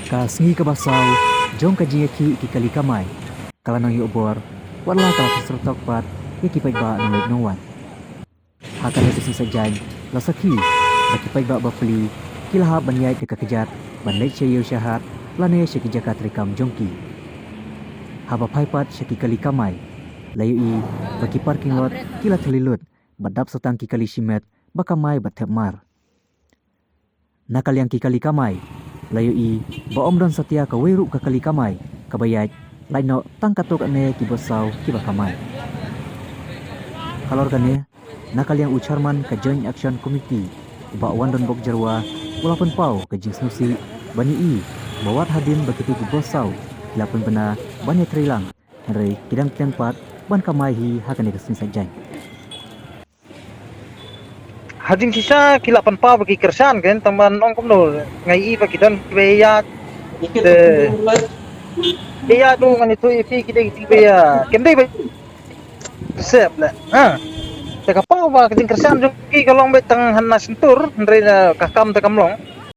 Ka sengi ka basau, jong ka jinga ki kali kamai. Kala nang obor, wala ka sesertok pat, kipai ba nang no wan. Hakan itu sisa jan, lasaki, kipai ba bapli, kilaha banyai ke kejat, banlai chayu syahat, lane syaki jakat rekam jongki. Haba paipat syaki kali kamai, layu i, baki parking lot, kila telilut, badap setang ki kali simet, bakamai batep mar. Nakal yang ki kali kamai, layu i, ba omdon setia ka weru ka kali kamai, kabayat, laino tangkatok ane ki bosau ki bakamai. Kalor kane, nakal yang ucarman ka Joint Action Committee, ba wandon bok jarwa, walaupun pau ke jing snusi, bani i, bawat hadin begitu ki bosau, kilapun bena banyak terilang, hari kidang tempat, ban kamai hi hakane kesini saja. Hajing sisa kila pa bagi kersan kan teman ong kumno ngai i bagi don beya beya do ngani tu ifi kita beya kende be sep la ha te kapau ba hajing kersan jo ki kalong be tang hanna sentur ndre kakam te kamlong